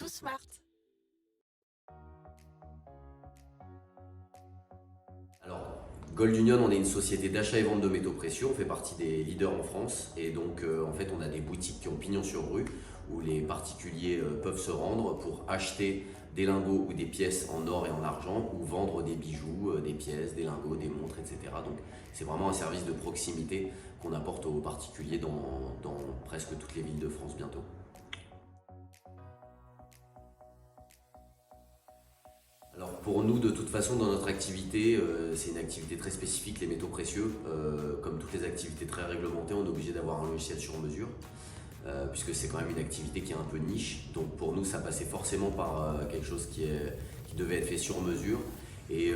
Tout smart. Alors, Gold Union, on est une société d'achat et vente de métaux précieux, on fait partie des leaders en France et donc en fait on a des boutiques qui ont pignon sur rue où les particuliers peuvent se rendre pour acheter des lingots ou des pièces en or et en argent ou vendre des bijoux, des pièces, des lingots, des montres, etc. Donc c'est vraiment un service de proximité qu'on apporte aux particuliers dans presque toutes les villes de France bientôt. Alors pour nous, de toute façon, dans notre activité, c'est une activité très spécifique, les métaux précieux. Comme toutes les activités très réglementées, on est obligé d'avoir un logiciel sur mesure, puisque c'est quand même une activité qui est un peu niche. Donc pour nous, ça passait forcément par quelque chose qui devait être fait sur mesure. Et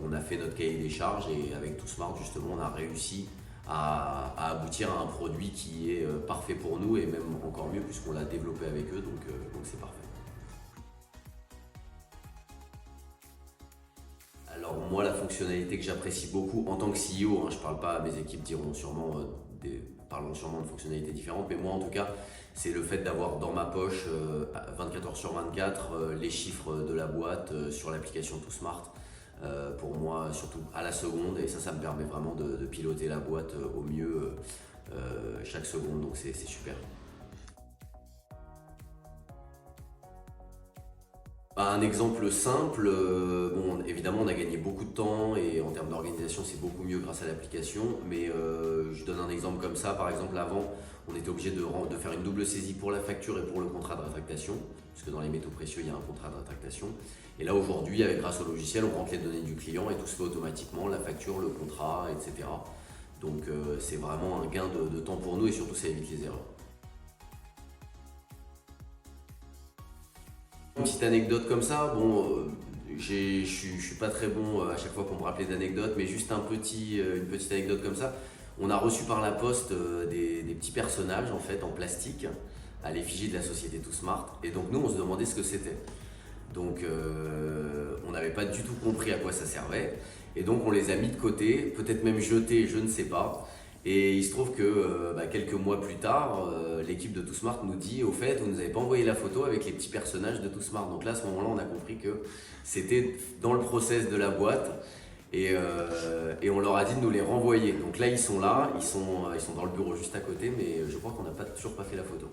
on a fait notre cahier des charges et avec TooSmart, justement, on a réussi à aboutir à un produit qui est parfait pour nous et même encore mieux puisqu'on l'a développé avec eux, donc c'est parfait. Alors moi, la fonctionnalité que j'apprécie beaucoup en tant que CEO, je parle pas, mes équipes parleront sûrement de fonctionnalités différentes, mais moi en tout cas, c'est le fait d'avoir dans ma poche 24 heures sur 24 les chiffres de la boîte sur l'application TooSmart. Pour moi, surtout à la seconde, et ça me permet vraiment de piloter la boîte au mieux chaque seconde, donc c'est super. Un exemple simple, bon, évidemment on a gagné beaucoup de temps et en termes d'organisation c'est beaucoup mieux grâce à l'application, mais je donne un exemple comme ça. Par exemple, avant on était obligé de faire une double saisie pour la facture et pour le contrat de rétractation, puisque dans les métaux précieux il y a un contrat de rétractation. Et là aujourd'hui, grâce au logiciel, on rentre les données du client et tout se fait automatiquement, la facture, le contrat, etc. Donc c'est vraiment un gain de temps pour nous et surtout ça évite les erreurs. Une petite anecdote comme ça, bon, je suis pas très bon à chaque fois pour me rappeler d'anecdotes, mais juste une petite anecdote comme ça. On a reçu par la poste des petits personnages en fait en plastique à l'effigie de la société TooSmart, et donc nous on se demandait ce que c'était. Donc on n'avait pas du tout compris à quoi ça servait, et donc on les a mis de côté, peut-être même jetés, je ne sais pas. Et il se trouve que quelques mois plus tard, l'équipe de TooSmart nous dit au fait, vous ne nous avez pas envoyé la photo avec les petits personnages de TooSmart. Donc là, à ce moment-là, on a compris que c'était dans le process de la boîte et on leur a dit de nous les renvoyer. Donc là, ils sont dans le bureau juste à côté, mais je crois qu'on n'a toujours pas fait la photo.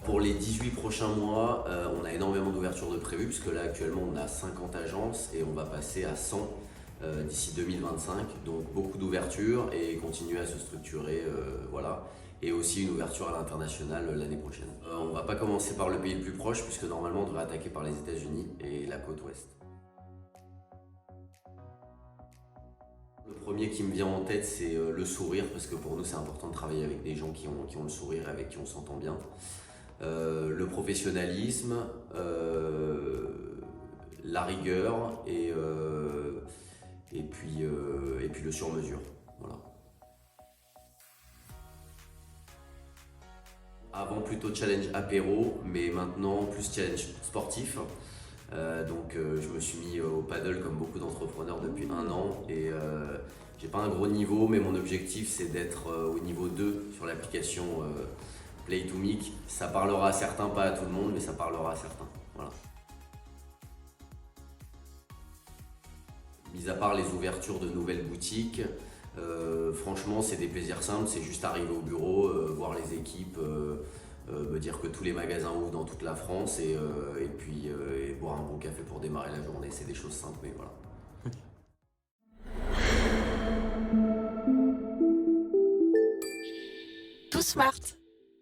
Pour les 18 prochains mois, on a énormément d'ouvertures de prévues, puisque là actuellement on a 50 agences et on va passer à 100 d'ici 2025. Donc beaucoup d'ouvertures et continuer à se structurer, voilà. Et aussi une ouverture à l'international l'année prochaine. On ne va pas commencer par le pays le plus proche, puisque normalement on devrait attaquer par les États-Unis et la côte ouest. Le premier qui me vient en tête, c'est le sourire, parce que pour nous c'est important de travailler avec des gens qui ont le sourire, avec qui on s'entend bien. Le professionnalisme, la rigueur et puis le sur-mesure. Voilà. Avant plutôt challenge apéro, mais maintenant plus challenge sportif. Donc je me suis mis au paddle comme beaucoup d'entrepreneurs depuis 1 an et j'ai pas un gros niveau, mais mon objectif c'est d'être au niveau 2 sur l'application Play2Mic. Ça parlera à certains, pas à tout le monde, mais ça parlera à certains. Voilà. Mis à part les ouvertures de nouvelles boutiques, franchement c'est des plaisirs simples, c'est juste arriver au bureau, voir les équipes, me dire que tous les magasins ouvrent dans toute la France et puis boire un bon café pour démarrer la journée. C'est des choses simples, mais voilà. Tout smart.